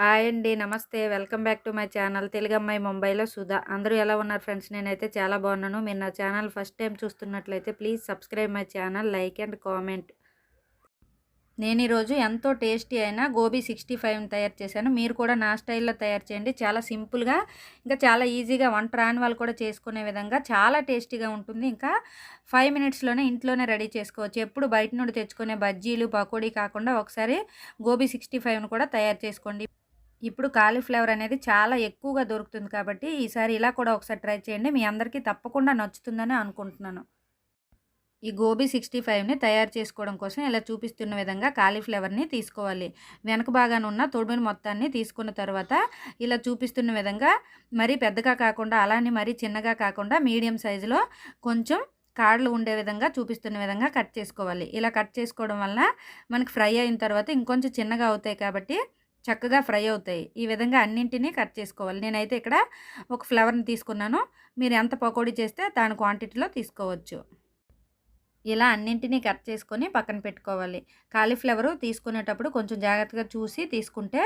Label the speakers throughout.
Speaker 1: Hi అండి. నమస్తే. Welcome back to my channel తెలుగమ్మాయి ముంబైలో సుధా. అందరూ ఎలా ఉన్నారు ఫ్రెండ్స్? నేనైతే చాలా బాగున్నాను. మీరు నా ఛానల్ ఫస్ట్ టైం చూస్తున్నట్లయితే please subscribe my channel, like and comment. నేను ఈరోజు ఎంతో టేస్టీ అయిన గోబీ 65ని తయారు చేశాను. మీరు కూడా నా స్టైల్లో తయారు చేయండి. చాలా సింపుల్గా, ఇంకా చాలా ఈజీగా, వంట రాని వాళ్ళు కూడా చేసుకునే విధంగా చాలా టేస్టీగా ఉంటుంది. ఇంకా 5 మినిట్స్లోనే ఇంట్లోనే రెడీ చేసుకోవచ్చు. ఎప్పుడు బయట నుండి తెచ్చుకునే బజ్జీలు, పకోడీ కాకుండా ఒకసారి గోబీ 65ని కూడా తయారు చేసుకోండి. ఇప్పుడు కాలీఫ్లవర్ అనేది చాలా ఎక్కువగా దొరుకుతుంది కాబట్టి ఈసారి ఇలా కూడా ఒకసారి ట్రై చేయండి. మీ అందరికీ తప్పకుండా నచ్చుతుందని అనుకుంటున్నాను. ఈ గోబీ 65ని తయారు చేసుకోవడం కోసం ఇలా చూపిస్తున్న విధంగా కాలీఫ్లవర్ని తీసుకోవాలి. వెనక భాగాన ఉన్న తొడుముని మొత్తాన్ని తీసుకున్న తర్వాత ఇలా చూపిస్తున్న విధంగా మరీ పెద్దగా కాకుండా, అలానే మరీ చిన్నగా కాకుండా మీడియం సైజులో కొంచెం కాడలు ఉండే విధంగా చూపిస్తున్న విధంగా కట్ చేసుకోవాలి. ఇలా కట్ చేసుకోవడం వల్ల మనకి ఫ్రై అయిన తర్వాత ఇంకొంచెం చిన్నగా అవుతాయి కాబట్టి చక్కగా ఫ్రై అవుతాయి. ఈ విధంగా అన్నింటినీ కట్ చేసుకోవాలి. నేనైతే ఇక్కడ ఒక ఫ్లవర్ని తీసుకున్నాను. మీరు ఎంత పకోడీ చేస్తే దాని క్వాంటిటీలో తీసుకోవచ్చు. ఇలా అన్నింటినీ కట్ చేసుకొని పక్కన పెట్టుకోవాలి. కాలీఫ్లవరు తీసుకునేటప్పుడు కొంచెం జాగ్రత్తగా చూసి తీసుకుంటే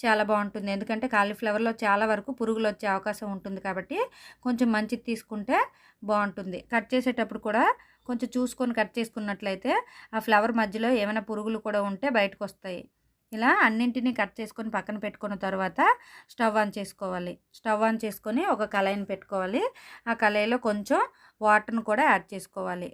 Speaker 1: చాలా బాగుంటుంది. ఎందుకంటే కాలీఫ్లవర్లో చాలా వరకు పురుగులు వచ్చే అవకాశం ఉంటుంది కాబట్టి కొంచెం మంచిది తీసుకుంటే బాగుంటుంది. కట్ చేసేటప్పుడు కూడా కొంచెం చూసుకొని కట్ చేసుకున్నట్లయితే ఆ ఫ్లవర్ మధ్యలో ఏమైనా పురుగులు కూడా ఉంటే బయటకు వస్తాయి. ఇలా అన్నింటినీ కట్ చేసుకొని పక్కన పెట్టుకున్న తర్వాత స్టవ్ ఆన్ చేసుకోవాలి. స్టవ్ ఆన్ చేసుకొని ఒక కళాయిని పెట్టుకోవాలి. ఆ కళాయిలో కొంచెం వాటర్ని కూడా యాడ్ చేసుకోవాలి.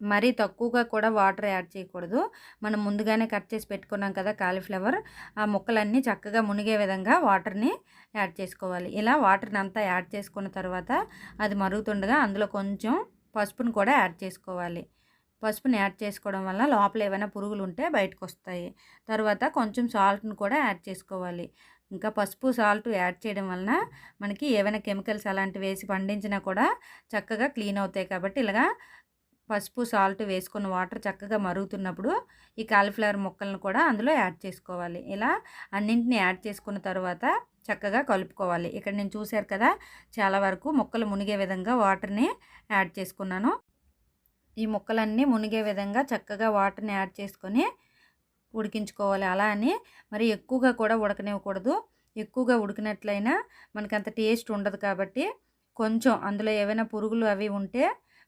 Speaker 1: మరీ తక్కువగా కూడా వాటర్ యాడ్ చేయకూడదు. మనం ముందుగానే కట్ చేసి పెట్టుకున్నాం కదా కాలీఫ్లవర్, ఆ ముక్కలన్నీ చక్కగా మునిగే విధంగా వాటర్ని యాడ్ చేసుకోవాలి. ఇలా వాటర్ని అంతా యాడ్ చేసుకున్న తర్వాత అది మరుగుతుండగా అందులో కొంచెం పసుపును కూడా యాడ్ చేసుకోవాలి. పసుపుని యాడ్ చేసుకోవడం వల్ల లోపల ఏమైనా పురుగులు ఉంటే బయటకు వస్తాయి. తర్వాత కొంచెం సాల్ట్ని కూడా యాడ్ చేసుకోవాలి. ఇంకా పసుపు, సాల్ట్ యాడ్ చేయడం వలన మనకి ఏవైనా కెమికల్స్ అలాంటివి వేసి పండించినా కూడా చక్కగా క్లీన్ అవుతాయి. కాబట్టి ఇలాగా పసుపు, సాల్ట్ వేసుకున్న వాటర్ చక్కగా మరుగుతున్నప్పుడు ఈ కాలీఫ్లవర్ ముక్కలను కూడా అందులో యాడ్ చేసుకోవాలి. ఇలా అన్నింటిని యాడ్ చేసుకున్న తర్వాత చక్కగా కలుపుకోవాలి. ఇక్కడ నేను చూశారు కదా, చాలా వరకు ముక్కలు మునిగే విధంగా వాటర్ని యాడ్ చేసుకున్నాను. ఈ ముక్కలన్నీ మునిగే విధంగా చక్కగా వాటర్ని యాడ్ చేసుకొని ఉడికించుకోవాలి. అలా అని మరి ఎక్కువగా కూడా ఉడకనివ్వకూడదు. ఎక్కువగా ఉడికినట్లయినా మనకి అంత టేస్ట్ ఉండదు. కాబట్టి కొంచెం అందులో ఏవైనా పురుగులు అవి ఉంటే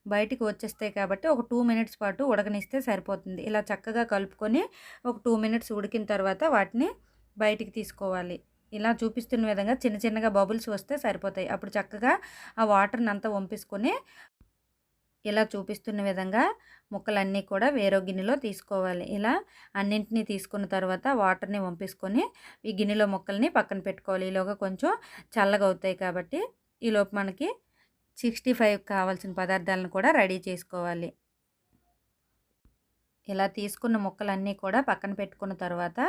Speaker 1: బయటికి వచ్చేస్తాయి. కాబట్టి ఒక 2 మినిట్స్ పాటు ఉడకనిస్తే సరిపోతుంది. ఇలా చక్కగా కలుపుకొని ఒక 2 మినిట్స్ ఉడికిన తర్వాత వాటిని బయటికి తీసుకోవాలి. ఇలా చూపిస్తున్న విధంగా చిన్న చిన్నగా బబుల్స్ వస్తే సరిపోతాయి. అప్పుడు చక్కగా ఆ వాటర్ని అంతా వంపేసుకొని ఇలా చూపిస్తున్న విధంగా ముక్కలన్నీ కూడా వేరో గిన్నెలో తీసుకోవాలి. ఇలా అన్నింటినీ తీసుకున్న తర్వాత వాటర్ని వంపేసుకొని ఈ గిన్నెలో ముక్కల్ని పక్కన పెట్టుకోవాలి. ఈలోగా కొంచెం చల్లగా అవుతాయి కాబట్టి ఈలోపు మనకి 65 కావాల్సిన పదార్థాలను కూడా రెడీ చేసుకోవాలి. ఇలా తీసుకున్న ముక్కలన్నీ కూడా పక్కన పెట్టుకున్న తర్వాత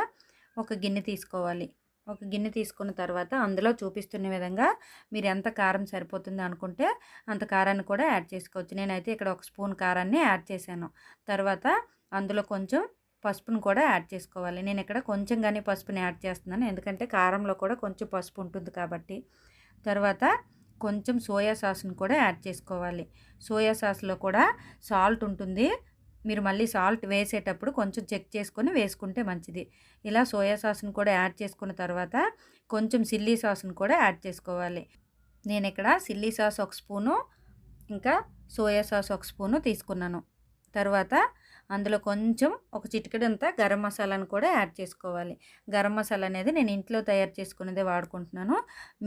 Speaker 1: ఒక గిన్నె తీసుకోవాలి. ఒక గిన్నె తీసుకున్న తర్వాత అందులో చూపిస్తున్న విధంగా మీరు ఎంత కారం సరిపోతుంది అనుకుంటే అంత కారాన్ని కూడా యాడ్ చేసుకోవచ్చు. నేనైతే ఇక్కడ 1 స్పూన్ కారాన్ని యాడ్ చేశాను. తర్వాత అందులో కొంచెం పసుపును కూడా యాడ్ చేసుకోవాలి. నేను ఇక్కడ కొంచెంగానే పసుపుని యాడ్ చేస్తున్నాను. ఎందుకంటే కారంలో కూడా కొంచెం పసుపు ఉంటుంది కాబట్టి. తర్వాత కొంచెం సోయా సాస్ని కూడా యాడ్ చేసుకోవాలి. సోయా సాస్లో కూడా సాల్ట్ ఉంటుంది. మీరు మళ్ళీ సాల్ట్ వేసేటప్పుడు కొంచెం చెక్ చేసుకొని వేసుకుంటే మంచిది. ఇలా సోయా సాస్ని కూడా యాడ్ చేసుకున్న తర్వాత కొంచెం చిల్లీ సాస్ని కూడా యాడ్ చేసుకోవాలి. నేను ఇక్కడ చిల్లీ సాస్ 1 స్పూను, ఇంకా సోయా సాస్ 1 స్పూను తీసుకున్నాను. తర్వాత అందులో కొంచెం ఒక చిటికెడంతా గరం మసాలాను కూడా యాడ్ చేసుకోవాలి. గరం మసాలా అనేది నేను ఇంట్లో తయారు చేసుకునేదే వాడుకుంటున్నాను.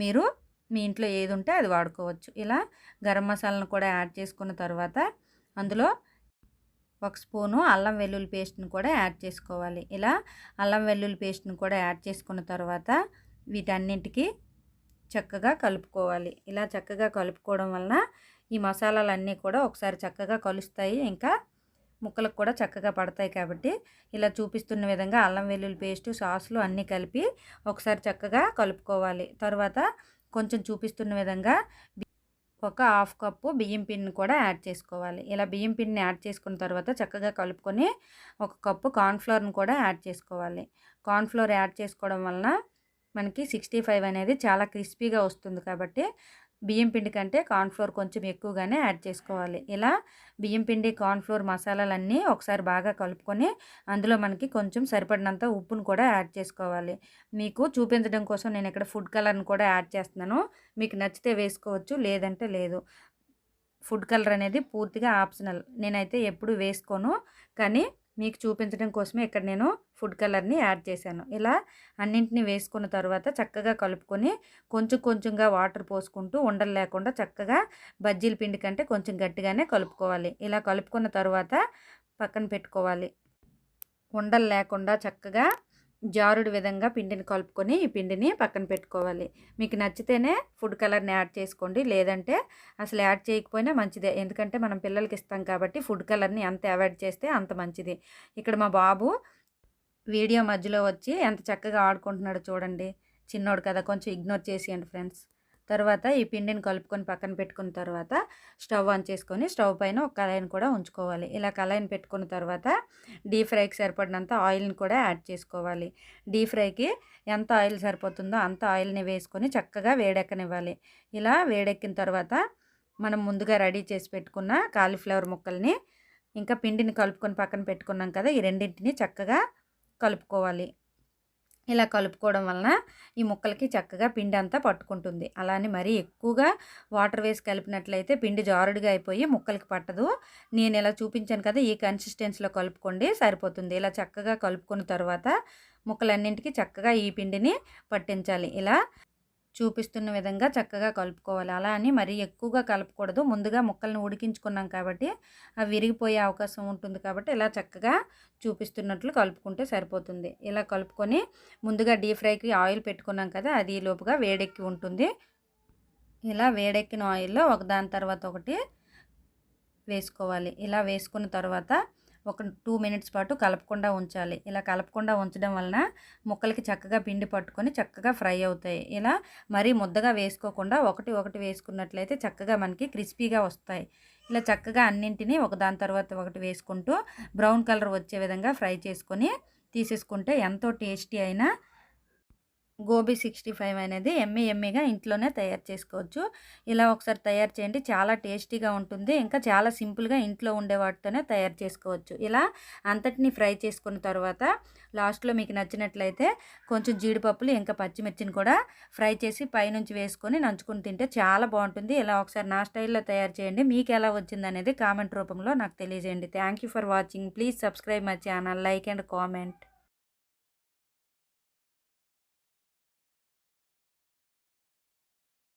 Speaker 1: మీరు మీ ఇంట్లో ఏది ఉంటే అది వాడుకోవచ్చు. ఇలా గరం మసాలాను కూడా యాడ్ చేసుకున్న తర్వాత అందులో 1 స్పూను అల్లం వెల్లుల్లి పేస్ట్ని కూడా యాడ్ చేసుకోవాలి. ఇలా అల్లం వెల్లుల్లి పేస్ట్ని కూడా యాడ్ చేసుకున్న తర్వాత వీటన్నింటికి చక్కగా కలుపుకోవాలి. ఇలా చక్కగా కలుపుకోవడం వలన ఈ మసాలాలన్నీ కూడా ఒకసారి చక్కగా కలుస్తాయి. ఇంకా ముక్కలకు కూడా చక్కగా పడతాయి. కాబట్టి ఇలా చూపిస్తున్న విధంగా అల్లం వెల్లుల్లి పేస్టు, సాసులు అన్నీ కలిపి ఒకసారి చక్కగా కలుపుకోవాలి. తర్వాత కొంచెం చూపిస్తున్న విధంగా ఒక 1/2 కప్పు బియ్యం పిండిని కూడా యాడ్ చేసుకోవాలి. ఇలా బియ్యం పిండిని యాడ్ చేసుకున్న తర్వాత చక్కగా కలుపుకొని 1 కప్పు కార్న్‌ఫ్లోర్‌ని కూడా యాడ్ చేసుకోవాలి. కార్న్‌ఫ్లోర్ యాడ్ చేసుకోవడం వలన మనకి 65 అనేది చాలా క్రిస్పీగా వస్తుంది. కాబట్టి బియ్యం పిండి కంటే కార్న్‌ఫ్లోర్ కొంచెం ఎక్కువగానే యాడ్ చేసుకోవాలి. ఇలా బియ్యం పిండి, కార్న్‌ఫ్లోర్ మసాలాలన్నీ ఒకసారి బాగా కలుపుకొని అందులో మనకి కొంచెం సరిపడినంత ఉప్పును కూడా యాడ్ చేసుకోవాలి. మీకు చూపించడం కోసం నేను ఇక్కడ ఫుడ్ కలర్‌ని కూడా యాడ్ చేస్తున్నాను. మీకు నచ్చితే వేసుకోవచ్చు, లేదంటే లేదు. ఫుడ్ కలర్ అనేది పూర్తిగా ఆప్షనల్. నేనైతే ఎప్పుడు వేసుకోను. కానీ మీకు చూపించడం కోసమే ఇక్కడ నేను ఫుడ్ కలర్‌ని యాడ్ చేశాను. ఇలా అన్నింటిని వేసుకున్న తర్వాత చక్కగా కలుపుకొని కొంచెం కొంచెంగా వాటర్ పోసుకుంటూ ఉండలు లేకుండా చక్కగా బజ్జీల పిండి కంటే కొంచెం గట్టిగానే కలుపుకోవాలి. ఇలా కలుపుకున్న తర్వాత పక్కన పెట్టుకోవాలి. ఉండలు లేకుండా చక్కగా జారుడు విధంగా పిండిని కలుపుకొని ఈ పిండిని పక్కన పెట్టుకోవాలి. మీకు నచ్చితేనే ఫుడ్ కలర్‌ని యాడ్ చేసుకోండి. లేదంటే అసలు యాడ్ చేయకపోయినా మంచిదే. ఎందుకంటే మనం పిల్లలకి ఇస్తాం కాబట్టి ఫుడ్ కలర్‌ని ఎంత అవాయిడ్ చేస్తే అంత మంచిది. ఇక్కడ మా బాబు వీడియో మధ్యలో వచ్చి ఎంత చక్కగా ఆడుకుంటున్నాడో చూడండి. చిన్నోడు కదా, కొంచెం ఇగ్నోర్ చేసేయండి ఫ్రెండ్స్. తర్వాత ఈ పిండిని కలుపుకొని పక్కన పెట్టుకున్న తర్వాత స్టవ్ ఆన్ చేసుకొని స్టవ్ పైన ఒక కళాయిని కూడా ఉంచుకోవాలి. ఇలా కళాయిని పెట్టుకున్న తర్వాత డీప్ ఫ్రైకి సరిపడినంత ఆయిల్ని కూడా యాడ్ చేసుకోవాలి. డీప్ ఫ్రైకి ఎంత ఆయిల్ సరిపోతుందో అంత ఆయిల్ని వేసుకొని చక్కగా వేడెక్కనివ్వాలి. ఇలా వేడెక్కిన తర్వాత మనం ముందుగా రెడీ చేసి పెట్టుకున్న కాలీఫ్లవర్ ముక్కల్ని ఇంకా పిండిని కలుపుకొని పక్కన పెట్టుకున్నాం కదా, ఈ రెండింటిని చక్కగా కలుపుకోవాలి. ఇలా కలుపుకోవడం వలన ఈ ముక్కలకి చక్కగా పిండి అంతా పట్టుకుంటుంది. అలా అని మరీ ఎక్కువగా వాటర్ వేసి కలిపినట్లయితే పిండి జారుడుగా అయిపోయి ముక్కలకి పట్టదు. నేను ఇలా చూపించాను కదా, ఈ కన్సిస్టెన్సీలో కలుపుకోండి సరిపోతుంది. ఇలా చక్కగా కలుపుకున్న తర్వాత ముక్కలన్నింటికి చక్కగా ఈ పిండిని పట్టించాలి. ఇలా చూపిస్తున్న విధంగా చక్కగా కలుపుకోవాలి. అలా అని మరీ ఎక్కువగా కలపకూడదు. ముందుగా ముక్కలను ఉడికించుకున్నాం కాబట్టి అవి విరిగిపోయే అవకాశం ఉంటుంది కాబట్టి ఇలా చక్కగా చూపిస్తున్నట్లు కలుపుకుంటే సరిపోతుంది. ఇలా కలుపుకొని ముందుగా డీప్ ఫ్రైకి ఆయిల్ పెట్టుకున్నాం కదా, అది ఈలోపుగా వేడెక్కి ఉంటుంది. ఇలా వేడెక్కిన ఆయిల్‌లో ఒకదాని తర్వాత ఒకటి వేసుకోవాలి. ఇలా వేసుకున్న తర్వాత ఒక 2 మినిట్స్ పాటు కలపకుండా ఉంచాలి. ఇలా కలపకుండా ఉంచడం వలన ముక్కలకి చక్కగా పిండి పట్టుకొని చక్కగా ఫ్రై అవుతాయి. ఇలా మరీ ముద్దగా వేసుకోకుండా ఒకటి ఒకటి వేసుకున్నట్లయితే చక్కగా మనకి క్రిస్పీగా వస్తాయి. ఇలా చక్కగా అన్నింటినీ ఒకదాని తర్వాత ఒకటి వేసుకుంటూ బ్రౌన్ కలర్ వచ్చే విధంగా ఫ్రై చేసుకొని తీసేసుకుంటే ఎంతో టేస్టీ అయిన గోబీ 65 అనేది యమ్మీగా ఇంట్లోనే తయారు చేసుకోవచ్చు. ఇలా ఒకసారి తయారు చేయండి. చాలా టేస్టీగా ఉంటుంది. ఇంకా చాలా సింపుల్‌గా ఇంట్లో ఉండే వాటితోనే తయారు చేసుకోవచ్చు. ఇలా అంతటిని ఫ్రై చేసుకున్న తర్వాత లాస్ట్‌లో మీకు నచ్చినట్లయితే కొంచెం జీడిపప్పులు ఇంకా పచ్చిమిర్చిని కూడా ఫ్రై చేసి పైనుంచి వేసుకొని నంచుకొని తింటే చాలా బాగుంటుంది. ఇలా ఒకసారి నా స్టైల్‌లో తయారు చేయండి. మీకు ఎలా వచ్చిందనేది కామెంట్ రూపంలో నాకు తెలియజేయండి. Thank you for watching. Please subscribe my channel, like and comment.